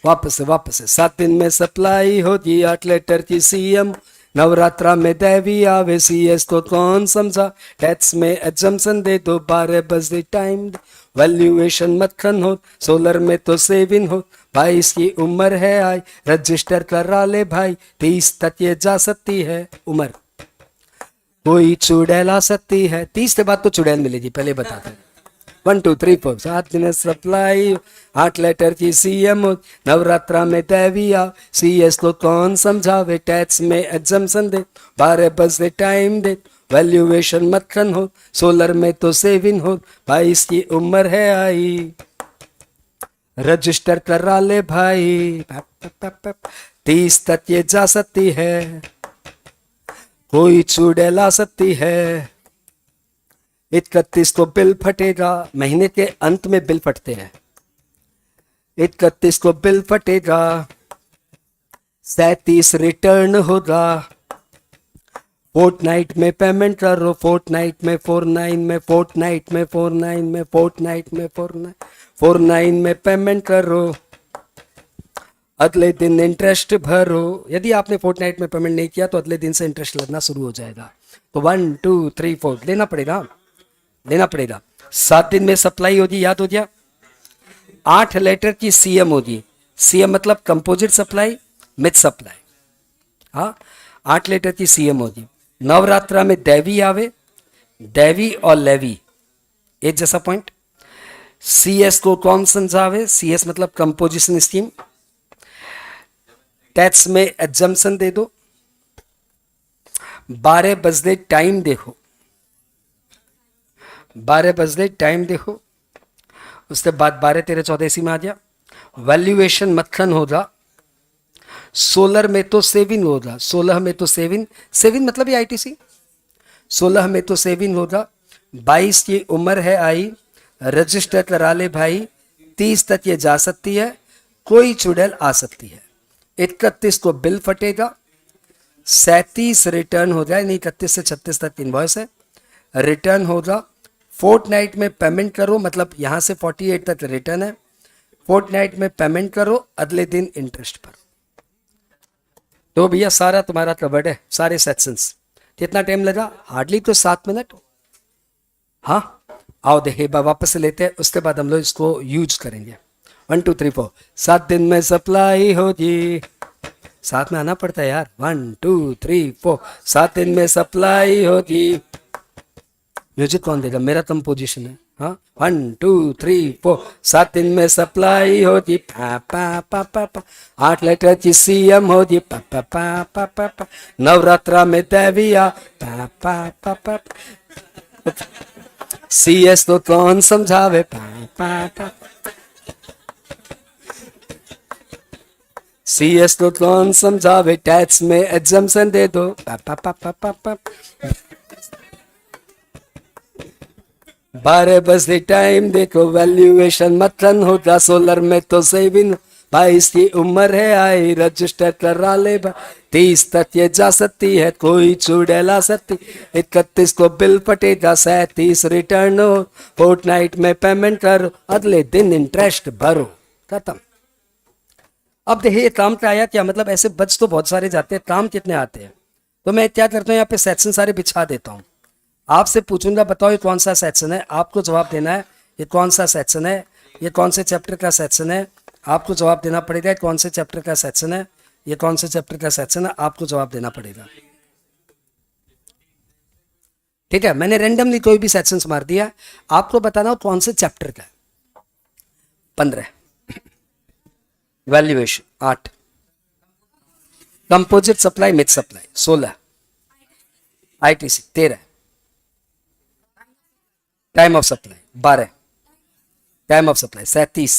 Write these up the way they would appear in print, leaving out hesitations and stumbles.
वापस से 7 दिन में सप्लाई होती 8 लेटर की सीएम। नवरात्रा में देवी आवे सीएस तो कौन समझा। टैक्स में एग्जम्पशन दे दो 12 बजे टाइम। वैल्यूएशन मक्खन हो सोलर में तो सेविंग हो। 22 की उम्र है आई रजिस्टर करा ले भाई। 30 तक ये जा सकती है उम्र। कोई चुड़ैल आ सकती है। 30 के बाद तो चुड़ैल मिलेगी पहले बताते हैं। 1 2 3 4 7 दिन सप्लाई 8 लेटर की सीएम। नवरात्रा में देविया सीएस तो कौन समझावे। टैक्स में एग्जम्पशन दे 12 बजे टाइम दे। वैल्यूएशन मक्खन हो सोलर में तो सेविंग हो। 22 की उम्र है आई रजिस्टर करा ले भाई। 30 तक ये जा सकती है। कोई चुड़ैल आ सकती है। 31 को बिल फटेगा। महीने के अंत में बिल फटते हैं। 31 को बिल फटेगा। 37 रिटर्न होगा। फोर्टनाइट में पेमेंट करो। फोर्टनाइट में 49 में फोर्टनाइट में 49 में फोर्टनाइट में 49 में पेमेंट करो। अगले दिन इंटरेस्ट भरो। यदि आपने फोर्टनाइट में पेमेंट नहीं किया तो अगले दिन से इंटरेस्ट लगना शुरू हो जाएगा। तो 1 2 3 4 लेना पड़ेगा। 7 दिन में सप्लाई होगी याद हो गया। 8 लेटर की सीएम होगी। सीएम मतलब कंपोजिट सप्लाई मिड सप्लाई। हाँ 8 लेटर की सीएम होगी। नवरात्रा में देवी आवे। देवी और लेवी एक जैसा पॉइंट। सीएस को कौन समझावे। सीएस मतलब कंपोजिशन स्कीम। टैक्स में एग्जम्पशन दे दो। 12 बजे टाइम देखो। 12 बजे टाइम देखो। उसके बाद 12 13 14 इसी में आ गया। वैल्यूएशन मक्खन होगा। सोलर में तो सेविंग होगा। 16 में तो सेविंग मतलब ये आईटीसी। 16 में तो सेविंग होगा। 22 की उम्र है आई रजिस्टर करा ले भाई। 30 तक ये जा सकती है। कोई चुड़ैल आ सकती है। 31 को बिल फटेगा। 37 रिटर्न हो जाए। नहीं 31 से 36 तक इनवॉइस है। रिटर्न होगा। फोर्टनाइट में पेमेंट करो मतलब यहां से 48 तक रिटर्न है। फोर्टनाइट में पेमेंट करो अगले दिन इंटरेस्ट भरो। तो भैया सारा तुम्हारा कवर्ड है सारे सेक्शंस। कितना टाइम लगा। हार्डली तो 7 मिनट। हाँ आओ देखिए वापस से लेते हैं। उसके बाद हम लोग इसको यूज करेंगे। 1 2 3 4 7 दिन में सप्लाई होगी। साथ में आना पड़ता है यार। 1 2 3 4 7 दिन में सप्लाई होगी। म्यूजिक कौन देगा। मेरा कंपोजिशन है। हाँ 1 2 3 4 7 दिन में सप्लाई होगी। पा पा पा पा पा 8 लेटर की सीएम होगी। पा पा पा पा पा पा नवरात्रा में देविया। पा पा पा पा सीएस तो कौन समझावे। पा पा पा सीएस तो कौन समझावे। टैक्स में एग्जम्पशन दे दो। पा पा पा पा पा पा 12 बजे टाइम देखो। वैल्यूएशन मक्खन होगा। सोलर में तो सेविंग। 22 की उम्र है आई रजिस्टर करा ले। 30 तक ये जा सकती है। कोई चुड़ैल आ सकती। 31 को बिल फटेगा। 37 रिटर्न हो। फोर्टनाइट में पेमेंट करो अगले दिन इंटरेस्ट भरो। खत्म। अब देखिए काम क्या आया क्या मतलब ऐसे बच तो बहुत सारे जाते हैं। काम कितने आते हैं। तो मैं क्या करता हूँ यहाँ पे सेक्शन सारे बिछा देता हूँ। आपसे पूछूंगा बताओ ये कौन सा सेक्शन है। आपको जवाब देना है ये कौन सा सेक्शन है। ये कौन से चैप्टर का सेक्शन है। आपको जवाब देना पड़ेगा कौन से चैप्टर का सेक्शन है। ये कौन से चैप्टर का सेक्शन है। आपको जवाब देना पड़ेगा। ठीक है मैंने रेंडमली कोई भी सेक्शन मार दिया। आपको बताना हो कौन से चैप्टर का। 15 valuation 8 composite supply mixed supply 16 ITC 13 time of supply 12 time of supply 37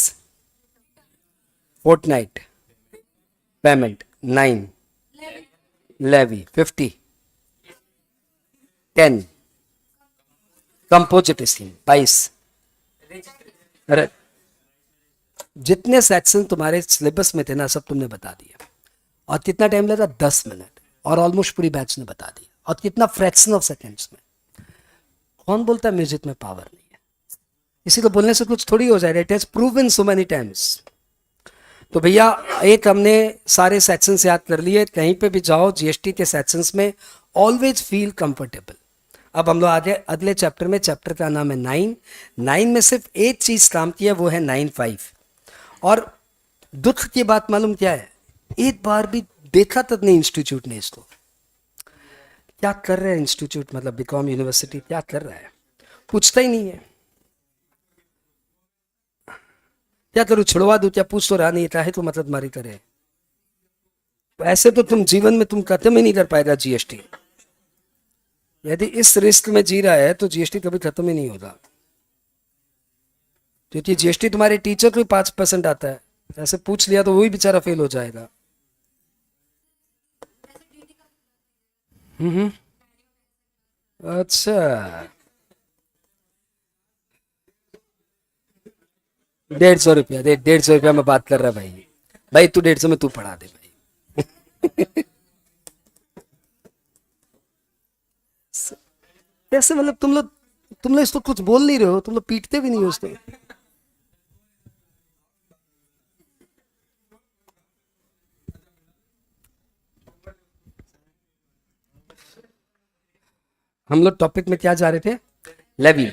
fortnight payment 9 levy 50 10 composite scheme 22। अरे जितने सेक्शन तुम्हारे सिलेबस में थे ना सब तुमने बता दिया। और कितना टाइम लगा 10 मिनट। और ऑलमोस्ट पूरी बैच ने बता दिया। और कितना फ्रैक्शन ऑफ सेकेंड्स में। कौन बोलता है म्यूजिक में पावर नहीं है। इसी को बोलने से कुछ थोड़ी हो जाएगा। It has proven so many times. तो भैया एक हमने सारे सेक्शंस याद कर लिए, कहीं पे भी जाओ जीएसटी के सेक्शंस में ऑलवेज फील कंफर्टेबल। अब हम लोग आगे अगले चैप्टर में, चैप्टर का नाम है 9। 9 में सिर्फ एक चीज काम की है, वो है 9(5). और दुख की बात मालूम क्या है, एक बार भी देखा तक नहीं इंस्टीट्यूट ने इसको। क्या कर रहा है इंस्टीट्यूट, मतलब बीकॉम यूनिवर्सिटी क्या कर रहा है, पूछता ही नहीं है। क्या करूं, छुड़वा दूं क्या, पूछ तो रहा नहीं था है तो मतलब मारी करे। ऐसे तो तुम जीवन में तुम खत्म ही नहीं कर पाएगा जीएसटी। यदि इस रिस्क में जी रहा है तो जीएसटी कभी खत्म ही नहीं होगा, क्योंकि जीएसटी तुम्हारे टीचर को 5% आता है। ऐसे पूछ लिया तो वही बेचारा फेल हो जाएगा। अच्छा, 150 रुपया दे, 150 रुपया में बात कर रहा भाई। भाई तू 150 में तू पढ़ा दे भाई। कैसे, मतलब तुम लोग इसको कुछ बोल नहीं रहे हो, तुम लोग पीटते भी नहीं हो उसको। हम लोग टॉपिक में क्या जा रहे थे, लेवी।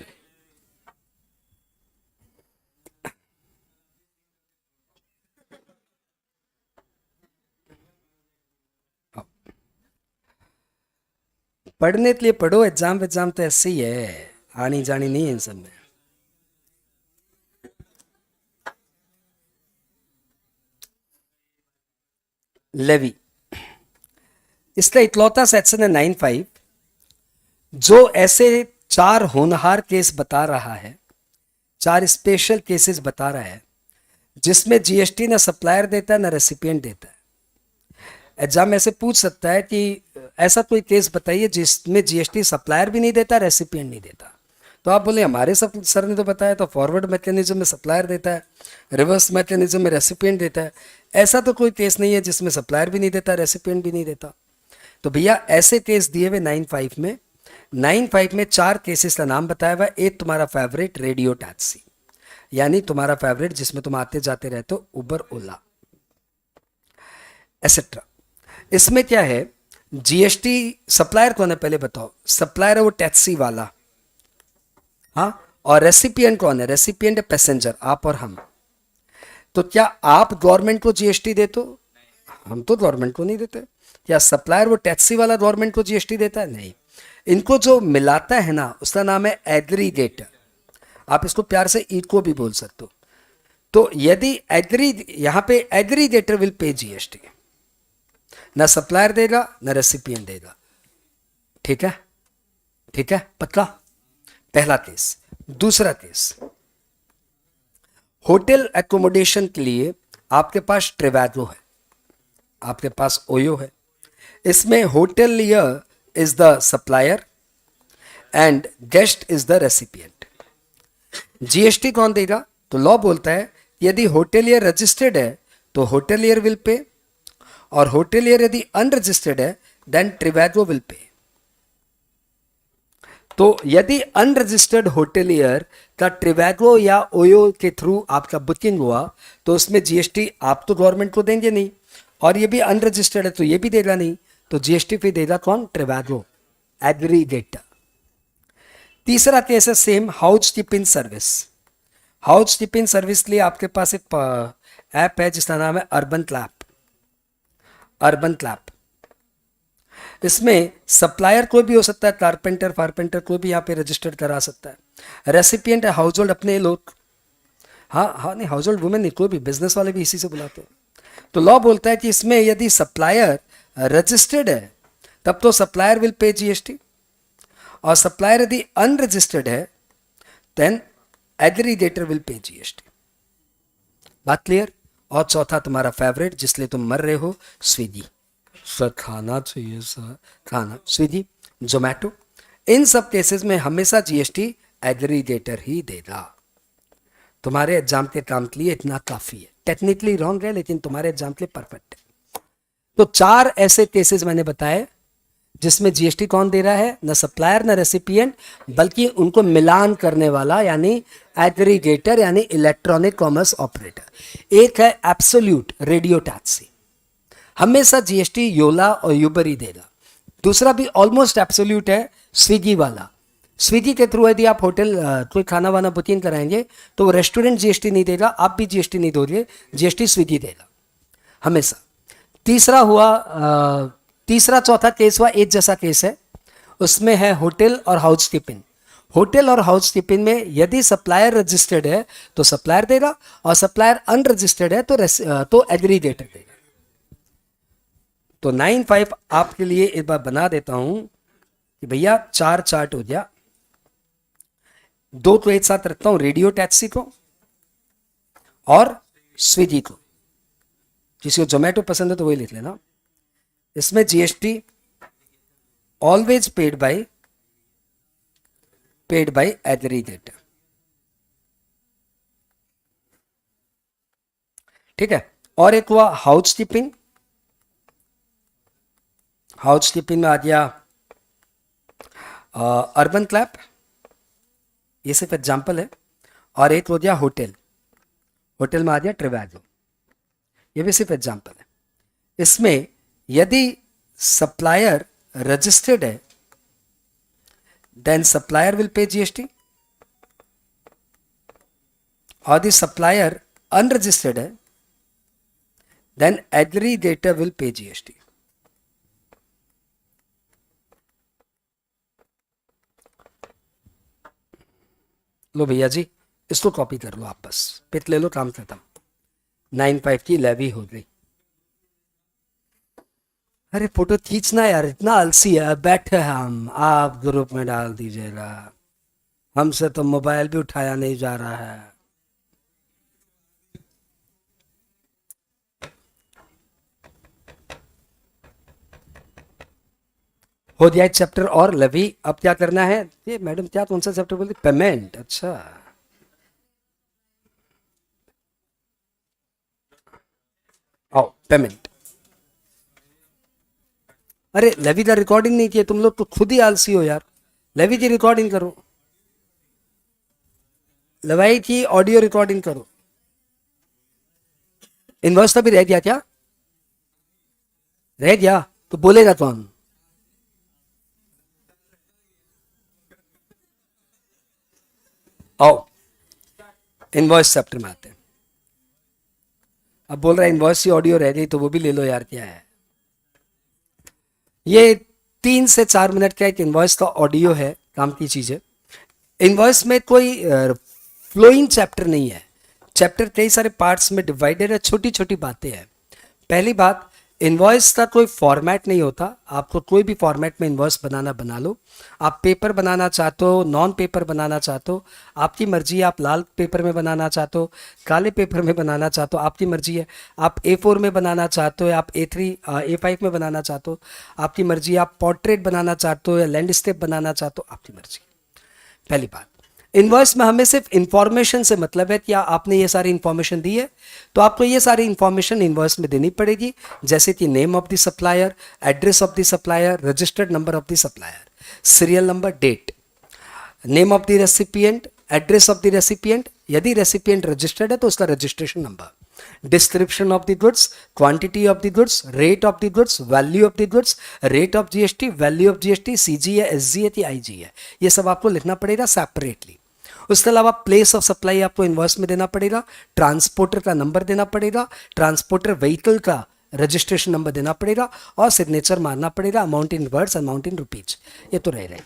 पढ़ने के लिए पढ़ो, एग्जाम तो ऐसे ही है, आनी जानी नहीं है इन सब में। लेवी इसका इकलौता सेक्शन है 9(5), जो ऐसे 4 होनहार केस बता रहा है, 4 स्पेशल केसेस बता रहा है जिसमें जीएसटी ना सप्लायर देता है ना रेसिपिएंट देता है। एग्जाम ऐसे पूछ सकता है कि ऐसा कोई केस बताइए जिसमें जीएसटी सप्लायर भी नहीं देता, रेसिपिएंट नहीं देता। तो आप बोले हमारे सब सर ने तो बताया, तो फॉरवर्ड मैकेनिज्म में सप्लायर देता है, रिवर्स मैकेनिज्म में रेसिपिएंट देता है। ऐसा तो कोई केस नहीं है जिसमें सप्लायर भी नहीं देता, रेसिपिएंट भी नहीं देता। तो भैया ऐसे केस दिए हुए 9(5) में। 9(5) में 4 केसेस का नाम बताया हुआ। एक तुम्हारा फेवरेट रेडियो टैक्सी, यानी तुम्हारा फेवरेट जिसमें तुम आते जाते रहते हो, उबर, ओला, एसेट्रा। इसमें क्या है, जीएसटी सप्लायर कौन है पहले बताओ। सप्लायर है वो टैक्सी वाला, हाँ। और रेसिपिएंट कौन है, रेसिपिएंट है पैसेंजर, आप और हम। तो क्या आप गवर्नमेंट को जीएसटी देते हो, हम तो गवर्नमेंट को नहीं देते। क्या सप्लायर वो टैक्सी वाला गवर्नमेंट को जीएसटी देता है, नहीं। इनको जो मिलाता है ना उसका नाम है एग्रीगेटर। आप इसको प्यार से इको भी बोल सकते हो। तो यदि यहां पे एग्रीगेटर विल पे जीएसटी, ना सप्लायर देगा ना रेसिपिएंट देगा। ठीक है, ठीक है, पक्का। पहला केस। दूसरा केस, होटल एकोमोडेशन के लिए आपके पास ट्रिवैगो है, आपके पास ओयो है। इसमें hotelier is the supplier and guest is the recipient. GST कौन देगा, तो लॉ बोलता है यदि होटलियर रजिस्टर्ड है तो होटलियर विल पे, और होटलियर यदि अनरजिस्टर्ड है देन ट्रिवैगो विल पे। तो यदि अनरजिस्टर्ड होटलियर का ट्रिवैगो या ओयो के थ्रू आपका बुकिंग हुआ तो उसमें जीएसटी आप तो गवर्नमेंट को देंगे नहीं, और ये भी अनरजिस्टर्ड है तो ये भी देगा नहीं। तो जीएसटी फी देगा कौन, ट्रिवैगो, एग्रीगेटर। तीसरा केस है same, house keeping service. House keeping service के लिए आपके पास एक ऐप है जिसका नाम है अर्बन क्लैप। अर्बन क्लैप, इसमें सप्लायर कोई भी हो सकता है, कारपेंटर फारपेंटर कोई भी यहाँ पे रजिस्टर्ड करा सकता है। रेसिपिएंट है हाउस होल्ड अपने लोग, हाँ हाँ, नहीं हाउस होल्ड वुमेन नहीं, कोई भी, बिजनेस वाले भी इसी से बुलाते हैं। तो लॉ बोलता है कि इसमें यदि सप्लायर रजिस्टर्ड है तब तो सप्लायर विल पे जीएसटी, और सप्लायर यदि अनरजिस्टर्ड है then aggregator will pay GST. बात क्लियर। और चौथा तुम्हारा फेवरेट जिसलिए तुम मर रहे हो, स्विगी। सर खाना चाहिए सर, खाना, स्विगी, जोमैटो, इन सब केसेस में हमेशा जीएसटी एग्रीगेटर ही देगा। तुम्हारे एग्जाम के काम के लिए इतना काफी है। टेक्निकली रॉन्ग है लेकिन तुम्हारे एग्जाम के लिए परफेक्ट है। तो 4 ऐसे केसेस मैंने बताए जिसमें जीएसटी कौन दे रहा है? न सप्लायर न रेसिपिएंट, बल्कि उनको मिलान करने वाला यानी एग्रीगेटर यानी इलेक्ट्रॉनिक कॉमर्स ऑपरेटर। एक है एब्सोल्यूट रेडियो टैक्सी, हमेशा जीएसटी योला और यूबर ही देगा। दूसरा भी ऑलमोस्ट एब्सोल्यूट है स्विगी वाला। स्विगी के थ्रू यदि आप होटल कोई खाना वाना बुकिंग कराएंगे तो वो रेस्टोरेंट जीएसटी नहीं देगा, आप भी जीएसटी नहीं दोगे, जीएसटी स्विगी देगा हमेशा। तीसरा हुआ तीसरा चौथा केस हुआ एक जैसा केस है, उसमें है होटल और हाउस कीपिंग। होटल और हाउस कीपिंग में यदि सप्लायर रजिस्टर्ड है तो सप्लायर देगा, और सप्लायर अनरजिस्टर्ड है तो एग्रीगेटर देगा। तो 9-5 आपके लिए एक बार बना देता हूं कि भैया 4 चार्ट हो गया, 2 तो एक साथ रखता हूं, रेडियो टैक्सी को और स्विगी को। किसी को जोमेटो पसंद है तो वही लिख लेना। इसमें GST always paid by aggregator, ठीक है। और एक हुआ हाउस कीपिंग, हाउस कीपिंग में आ गया अर्बन क्लैप, ये सिर्फ एग्जाम्पल है। और एक हो गया होटल, होटल में आ गया ट्रिवैगो, ये भी सिर्फ एग्जाम्पल है। इसमें यदि सप्लायर रजिस्टर्ड है then supplier will pay GST, और द सप्लायर अनरजिस्टर्ड है then aggregator will pay GST. लो भैया जी, इसको कॉपी कर लो आप, बस पिट ले लो, काम खत्म। 9-5 की लेवी हो गई। अरे फोटो खींचना यार, इतना आलसी है, बैठे हम, आप ग्रुप में डाल दीजिएगा, हमसे तो मोबाइल भी उठाया नहीं जा रहा है। हो गया चैप्टर और लेवी। अब क्या करना है? ये मैडम क्या कौन सा चैप्टर बोलती? पेमेंट। अच्छा, आओ पेमेंट। अरे लेवी का रिकॉर्डिंग नहीं किया तुम लोग तो खुद ही आलसी हो यार। लेवी की रिकॉर्डिंग करो, लवाई की ऑडियो रिकॉर्डिंग करो। इनवॉइस तो भी रह गया क्या? रह गया तो बोलेगा कौन? आओ इनवॉइस चैप्टर में आते हैं। अब बोल रहा है इनवॉइस की ऑडियो रह गई तो वो भी ले लो यार, क्या है ये? 3 से 4 मिनट का एक इनवॉइस का ऑडियो है, काम की चीज है। इनवॉइस में कोई फ्लोइंग चैप्टर नहीं है, चैप्टर कई सारे पार्ट्स में डिवाइडेड है, छोटी छोटी बातें हैं। पहली बात, इनवॉइस का कोई फॉर्मेट नहीं होता, आपको कोई भी फॉर्मेट में इनवॉइस बनाना बना लो। आप पेपर बनाना चाहते हो, नॉन पेपर बनाना चाहते हो, आपकी मर्जी है। आप लाल पेपर में बनाना चाहते हो, काले पेपर में बनाना चाहते हो, आपकी मर्जी है। आप A4 में बनाना चाहते हो, आप A5 में बनाना चाहते हो, आपकी मर्जी है। आप पोर्ट्रेट बनाना चाहते हो या लैंडस्केप बनाना चाहते हो, आपकी मर्जी। पहली बात, इनवॉइस में हमें सिर्फ इंफॉर्मेशन से मतलब है कि आपने ये सारी इंफॉर्मेशन दी है तो आपको ये सारी इंफॉर्मेशन इनवॉइस में देनी पड़ेगी, जैसे कि name of the supplier, address of the supplier, registered number of the supplier, serial number, date, name of the recipient, address of the recipient, यदि रेसिपिएंट रजिस्टर्ड है तो उसका registration number, description of the goods, quantity of the goods, rate of the goods, value of the goods, rate of GST, value of GST, CG है, SG है कि IG है, ये सब आपको लिखना पड़ेगा सेपरेटली। उसके अलावा प्लेस ऑफ सप्लाई आपको इनवॉइस में देना पड़ेगा, ट्रांसपोर्टर का नंबर देना पड़ेगा, ट्रांसपोर्टर व्हीकल का रजिस्ट्रेशन नंबर देना पड़ेगा, और सिग्नेचर मारना पड़ेगा, amount in words, amount in rupees, ये तो रह रहे।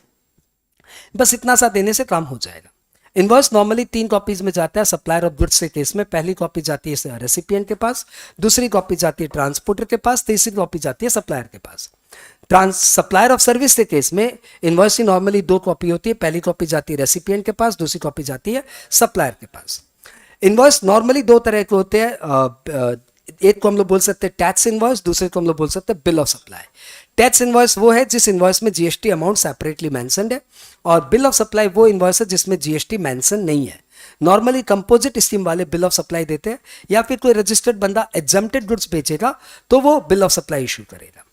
बस इतना सा देने से काम हो जाएगा। इनवॉइस नॉर्मली 3 कॉपीज में जाता है सप्लायर ऑफ गुड्स के केस में। पहली कॉपी जाती है रेसिपिएंट के पास, दूसरी कॉपी जाती है ट्रांसपोर्टर के पास, तीसरी कॉपी जाती है सप्लायर के पास। सप्लायर ऑफ सर्विस के केस में इनवॉइस की नॉर्मली 2 कॉपी होती है, पहली कॉपी जाती है रेसिपिएंट के पास, दूसरी कॉपी जाती है सप्लायर के पास। इनवॉइस नॉर्मली 2 तरह के होते हैं, एक को हम लोग बोल सकते हैं टैक्स इनवॉइस, दूसरे को हम लोग बोल सकते हैं bill of supply. Tax invoice वो है जिस इनवॉइस में जीएसटी अमाउंट सेपरेटली मेंशन्ड है, और बिल ऑफ सप्लाई वो इनवॉइस है जिसमें जीएसटी मेंशन नहीं है। नॉर्मली कंपोजिट स्कीम वाले बिल ऑफ सप्लाई देते हैं, या फिर कोई रजिस्टर्ड बंदा एग्जम्प्टेड गुड्स बेचेगा तो वो बिल ऑफ सप्लाई इशू करेगा।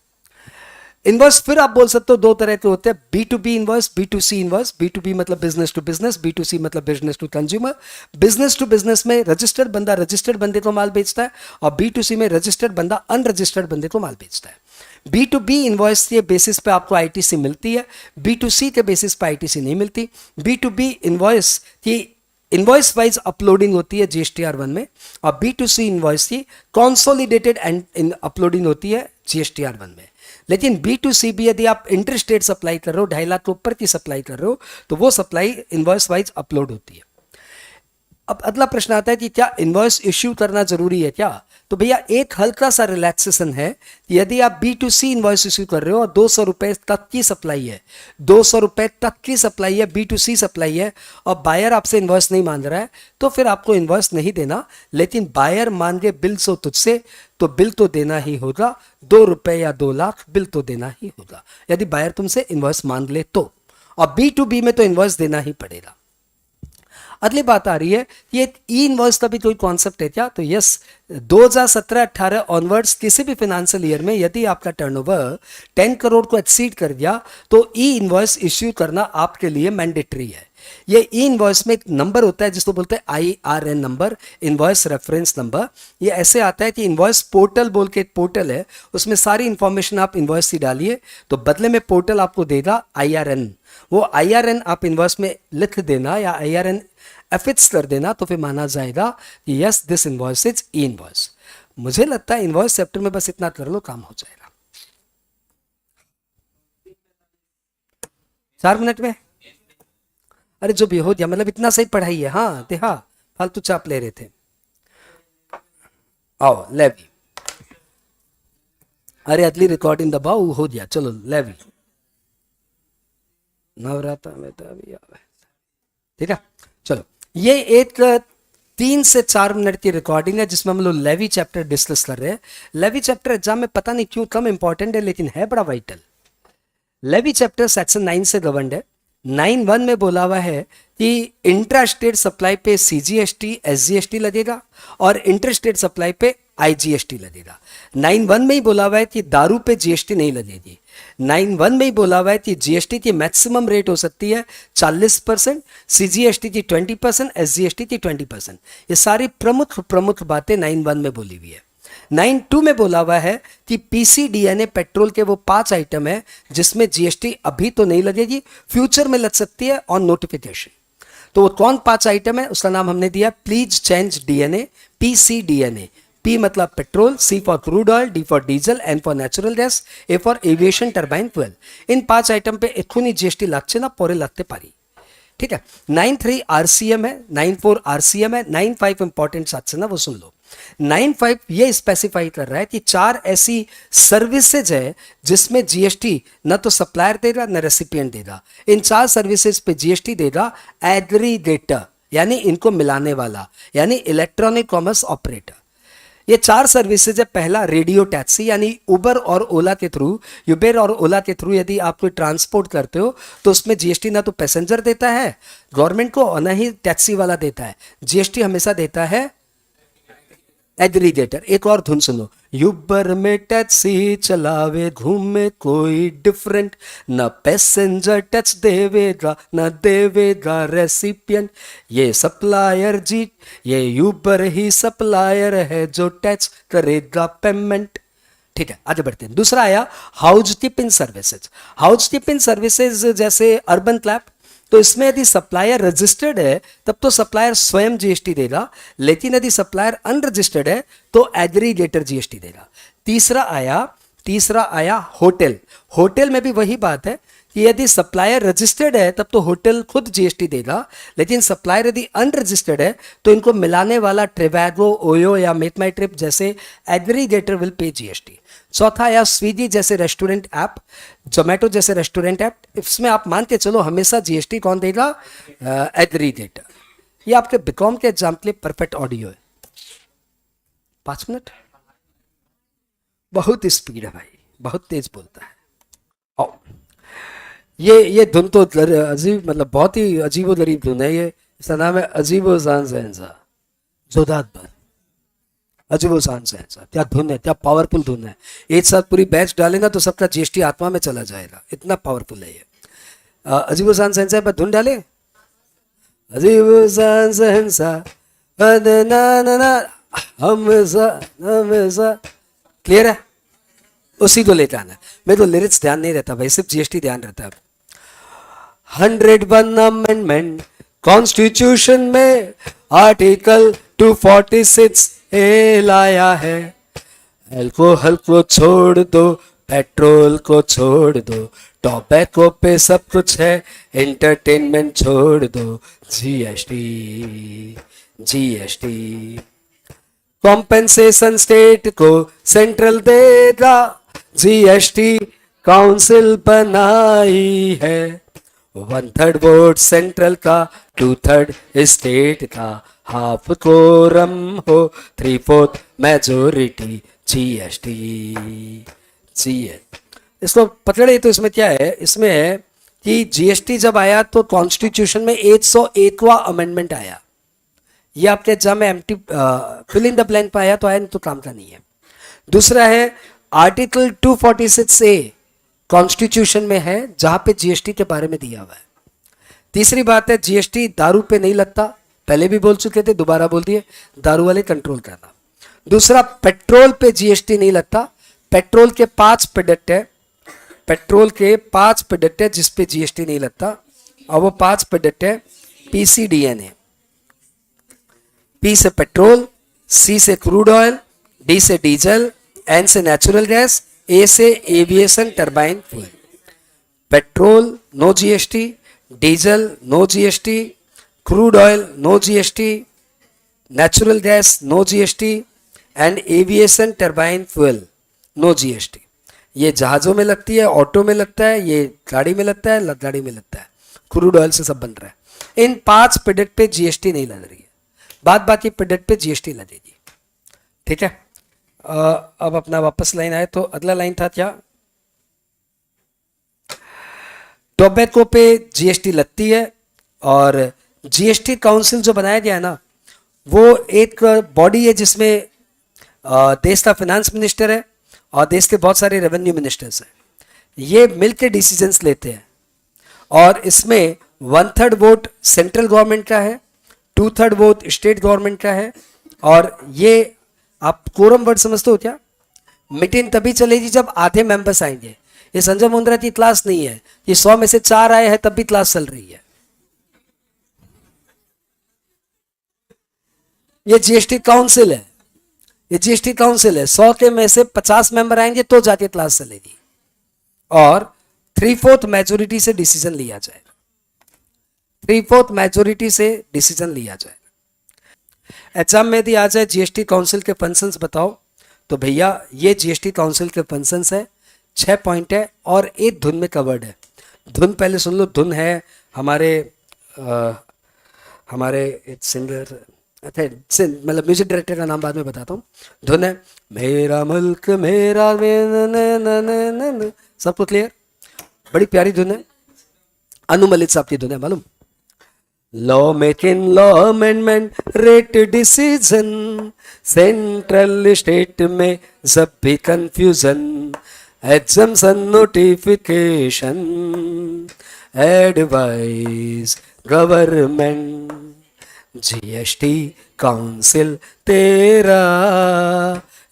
इनवॉइस फिर आप बोल सकते हो दो तरह के होते हैं, B to B invoice, B to C invoice. B to B मतलब business to business, B to C मतलब business to consumer. Business to business में रजिस्टर्ड बंदा रजिस्टर्ड बंदे को माल बेचता है, और बी टू सी में रजिस्टर्ड बंदा अनरजिस्टर्ड बंदे को माल बेचता है। बी टू बी इनवॉइस के बेसिस पे आपको आईटीसी मिलती है, बी टू सी के बेसिस पे आईटीसी नहीं मिलती। बी टू बी इनवॉइस की इनवॉइस वाइज अपलोडिंग होती है जीएसटीआर 1 में, और बी टू सी इनवॉइस की कॉन्सोलिडेटेड एंड अपलोडिंग होती है जीएसटीआर 1 में। लेकिन बी टू सी भी यदि आप इंटरस्टेट सप्लाई कर रहे हो, 2.5 लाख के ऊपर की सप्लाई कर रहे हो, तो वो सप्लाई इनवॉइस वाइज अपलोड होती है। अब अगला प्रश्न आता है कि क्या इनवॉइस इश्यू करना जरूरी है क्या? तो भैया एक हल्का सा रिलैक्सेशन है, यदि आप B to C invoice issue कर रहे हो और 200 रुपए तक की सप्लाई है, 200 रुपए तक की सप्लाई है, बी टू सी सप्लाई है, और बायर आपसे इनवॉइस नहीं मांग रहा है, तो फिर आपको इनवॉइस नहीं देना। लेकिन बायर मांगे बिल सो तुझसे, तो बिल तो देना ही होगा, 2 रुपए या 2 लाख बिल तो देना ही होगा, यदि बायर तुमसे इनवॉइस मांग ले तो। और बी टू बी में तो इनवॉइस देना ही पड़ेगा। अगली बात आ रही है, ये ई इनवॉइस का भी कोई कॉन्सेप्ट है क्या? तो यस, 2017-18 ऑनवर्ड्स किसी भी फाइनेंशियल ईयर में यदि आपका टर्नओवर 10 करोड़ को एक्सीड कर गया, तो ई इनवॉइस इश्यू करना आपके लिए मैंडेटरी है। ये ई इनवॉइस में एक नंबर होता है जिसको बोलते हैं IRN number, invoice reference number. ये ऐसे आता है कि इनवॉइस पोर्टल बोल के एक पोर्टल है, उसमें सारी इंफॉर्मेशन आप इनवॉइस की डालिए, तो बदले में पोर्टल आपको देगा IRN। वो IRN आप इनवॉइस में लिख देना या IRN एफिक्स कर देना, तो फिर माना जाएगा कि yes this invoice is E invoice. मुझे लगता है इनवॉइस चैप्टर में बस इतना कर लो, काम हो जाएगा। 4 मिनट में, अरे जो भी हो गया, मतलब इतना सही पढ़ाई है। हाँ देहा, फालतू चाप ले रहे थे। आओ लेवी, अरे अगली रिकॉर्डिंग दबाओ, हो गया। चलो लेवी, नवरात्र में तो अभी ठीक है। चलो, ये एक 3 से 4 मिनट की रिकॉर्डिंग है जिसमें हम लोग लेवी चैप्टर डिस्कस कर रहे हैं। लेवी चैप्टर एग्जाम में पता नहीं क्यों कम इंपॉर्टेंट है, लेकिन है बड़ा वाइटल। लेवी चैप्टर सेक्शन 9 से गवर्नड है। 9(1) में बोला हुआ है कि इंट्रा स्टेट सप्लाई पे CGST SGST लगेगा, और इंटर स्टेट सप्लाई पे IGST लगेगा। 9(1) में ही बोला हुआ है कि दारू पे GST नहीं लगेगी। 9(1) में ही बोला हुआ है कि GST की मैक्सिमम रेट हो सकती है 40%, CGST की 20%, SGST की 20%। ये सारी प्रमुख बातें 9(1) में बोली हुई है। 9(2) में बोला हुआ है कि PCDNA पेट्रोल के वो 5 आइटम है जिसमें GST अभी तो नहीं लगेगी, फ्यूचर में लग सकती है ऑन नोटिफिकेशन। तो वो कौन 5 आइटम है, उसका नाम हमने दिया please change DNA, PCDNA। P मतलब petrol, C for crude oil, D for diesel, N for natural gas, A for aviation turbine fuel. In 5 item पे एखुनी GST लागছে ना, परे लगते पारी। ठीक है। 9(3) RCM है, 9(4) RCM है, 9(5) इंपॉर्टेंट साथ से ना, वो सुन लो। 9(5) ये स्पेसिफाई कर रहा है कि 4 ऐसी सर्विसेज है जिसमें GST न तो सप्लायर देगा न रेसिपिएंट देगा। इन 4 सर्विसेज पे GST देगा एग्रीगेटर, यानी इनको मिलाने वाला, यानी इलेक्ट्रॉनिक कॉमर्स ऑपरेटर। ये 4 सर्विसेज है। पहला रेडियो टैक्सी, यानी उबर और ओला के थ्रू, यूबर और ओला के थ्रू यदि आप कोई ट्रांसपोर्ट करते हो तो उसमें GST ना तो पैसेंजर देता है गवर्नमेंट को, और ना ही टैक्सी वाला देता है। GST हमेशा देता है एग्रीगेटर। एक और धुन सुनो, यूबर में टैक्सी चलावे घूमे कोई डिफरेंट, न पैसेंजर टैक्स देवेगा न देवेगा रेसिपिएंट। ये सप्लायर जी, ये यूबर ही सप्लायर है जो टैक्स करेगा पेमेंट। ठीक है, आगे बढ़ते हैं। दूसरा आया house keeping services. House keeping services जैसे अर्बन क्लैप, तो इसमें यदि सप्लायर रजिस्टर्ड है तब तो सप्लायर स्वयं GST देगा, लेकिन यदि सप्लायर अनरजिस्टर्ड है तो एग्रीगेटर GST देगा। तीसरा आया होटल। होटल में भी वही बात है कि यदि सप्लायर रजिस्टर्ड है तब तो होटल खुद GST देगा, लेकिन सप्लायर यदि अनरजिस्टर्ड है तो इनको मिलाने वाला ट्रिवैगो, ओयो या मेक माई ट्रिप जैसे एग्रीगेटर विल पे GST। चौथा आया स्विगी जैसे रेस्टोरेंट ऐप, जोमेटो जैसे रेस्टोरेंट ऐप, इसमें आप मान के चलो हमेशा GST कौन देगा, एग्रीगेटर। ये आपके बीकॉम के एग्जाम के लिए परफेक्ट ऑडियो है। 5 मिनट, बहुत स्पीड है भाई, बहुत तेज बोलता है। आओ, ये धुन तो अजीब, मतलब बहुत ही अजीबो गरीब धुन है ये। इसका नाम है अजीबो जान ज़हनज़ा जोदात पर। अजीबो शान से ऐसा क्या धुन है, क्या पावरफुल धुन है। एक साथ पूरी बैच डाले ना तो सबका जीएसटी आत्मा में चला जाएगा, इतना पावरफुल है ये। अजीबो शान सहनसा पर धुन डाले, अजीबो शान सहनसा ना ना ना हम क्लियर है, उसी को लेते आना। मेरे को लिरिक्स ध्यान नहीं रहता भाई, सिर्फ जीएसटी ध्यान रहता है। 101 अमेंडमेंट कॉन्स्टिट्यूशन में आर्टिकल 246 ए लाया है। अल्कोहल को छोड़ दो, पेट्रोल को छोड़ दो, टोबैको पे सब कुछ है, एंटरटेनमेंट छोड़ दो, जीएसटी जीएसटी। कॉम्पेंसेशन स्टेट को सेंट्रल देगा, जीएसटी काउंसिल बनाई है। 1/3 वोट सेंट्रल का, 2/3 स्टेट का, हाफ कोरम हो, 3/4 मेजोरिटी, जीएसटी जीएस। इसको पकड़े तो इसमें क्या है, इसमें है कि जीएसटी जब आया तो कॉन्स्टिट्यूशन में 101वां अमेंडमेंट आया। ये आपके एग्जाम में empty fill in the blank पे आया तो आया, नहीं तो काम का नहीं है। दूसरा है आर्टिकल 246A कॉन्स्टिट्यूशन में है, जहां पे जीएसटी के बारे में दिया हुआ है। तीसरी बात है जीएसटी दारू पे नहीं लगता, पहले भी बोल चुके थे, दोबारा बोल दिए, दारू वाले कंट्रोल करना। दूसरा पेट्रोल पे जीएसटी नहीं लगता, पेट्रोल के 5 प्रोडक्ट है, पेट्रोल के 5 प्रोडक्ट है जिसपे जीएसटी नहीं लगता, और वो 5 प्रोडक्ट है पीसीडीएनए। पी से पेट्रोल, सी से क्रूड ऑयल, डी से डीजल, एन से नेचुरल गैस, ए से aviation turbine fuel. Petrol no GST, diesel no GST, crude oil no GST, natural gas no GST, and aviation turbine fuel no GST. ये जहाज़ों में लगती है, auto में लगता है, ये गाड़ी में लगता है, गाड़ी में लगता है, क्रूड ऑयल से सब बन रहा है। इन 5 प्रोडक्ट पे जीएसटी नहीं लग रही है, बात ये प्रोडक्ट पे जीएसटी लगेगी। ठीक है, अब अपना वापस लाइन आए तो अगला लाइन था क्या, टोबैको पे जीएसटी लगती है। और जीएसटी काउंसिल जो बनाया गया है ना, वो एक बॉडी है जिसमें देश का फाइनेंस मिनिस्टर है और देश के बहुत सारे रेवेन्यू मिनिस्टर्स हैं। ये मिलकर डिसीजंस लेते हैं, और इसमें 1/3 वोट सेंट्रल गवर्नमेंट का है, 2/3 वोट स्टेट गवर्नमेंट का है। और ये आप कोरम वर्ड समझते हो क्या? मीटिंग तभी चलेगी जब आधे मेंबर्स आएंगे। ये संजय मुंद्रा की क्लास नहीं है, ये 100 में से 4 आए हैं तब भी क्लास चल रही है। ये जीएसटी काउंसिल है, ये जीएसटी काउंसिल है। 100 के में से 50 मेंबर आएंगे तो जाके क्लास चलेगी, और 3/4 मेजोरिटी से डिसीजन लिया जाएगा, 3/4 मेजोरिटी से डिसीजन लिया जाएगा। एग्जाम में यदि आ जाए जीएसटी काउंसिल के फंक्शंस बताओ, तो भैया ये जीएसटी काउंसिल के फंक्शंस है, 6 पॉइंट है और एक धुन में कवर्ड है। धुन पहले सुन लो, धुन है हमारे एक सिंगर, अच्छा मतलब म्यूजिक डायरेक्टर का नाम बाद में बताता हूँ। धुन है मेरा मुल्क मेरा, सबको क्लियर? बड़ी प्यारी धुन है, अनु मलिक साहब की धुन है, मालूम? Law making, law amendment, rate decision, central state में जब भी confusion, exemption notification, advice government, GST council तेरा,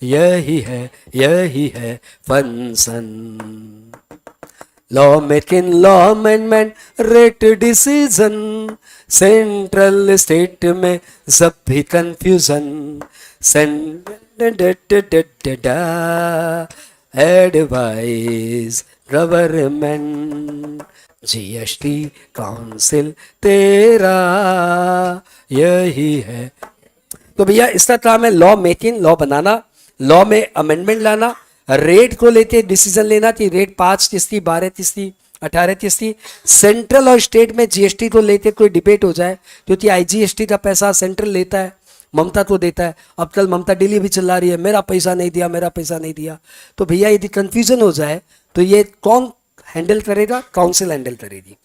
यही है function. Law making, law amendment, rate decision, central state में जब भी confusion, advice government, GST council तेरा, यही है। तो भैया इसका काम है लॉ मेकिंग, लॉ बनाना, लॉ में अमेंडमेंट लाना, रेट को लेके डिसीजन लेना कि रेट 5 किस्ती, 12 किस्ती, 18 किस्ती। सेंट्रल और स्टेट में जीएसटी को लेके कोई डिबेट हो जाए, क्योंकि आईजीएसटी का पैसा सेंट्रल लेता है, ममता को देता है। अब कल ममता दिल्ली भी चिल्ला रही है मेरा पैसा नहीं दिया, मेरा पैसा नहीं दिया। तो भैया यदि कंफ्यूजन हो जाए तो ये कौन हैंडल करेगा? काउंसिल हैंडल करेगी।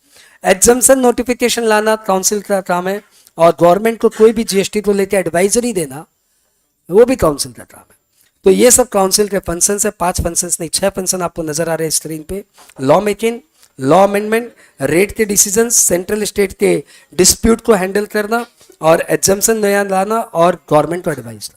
एग्जम्पशन नोटिफिकेशन लाना काउंसिल का काम है, और गवर्नमेंट को कोई भी जीएसटी को लेकर एडवाइजरी देना वो भी काउंसिल का काम है। तो ये सब काउंसिल के फंक्शन है, 5 फंक्शंस नहीं 6 फंक्शन आपको नजर आ रहे हैं स्क्रीन पे। Law making, law amendment, rate के डिसीजन, सेंट्रल स्टेट के डिस्प्यूट को हैंडल करना और एग्जम्पशन नया लाना और गवर्नमेंट को एडवाइस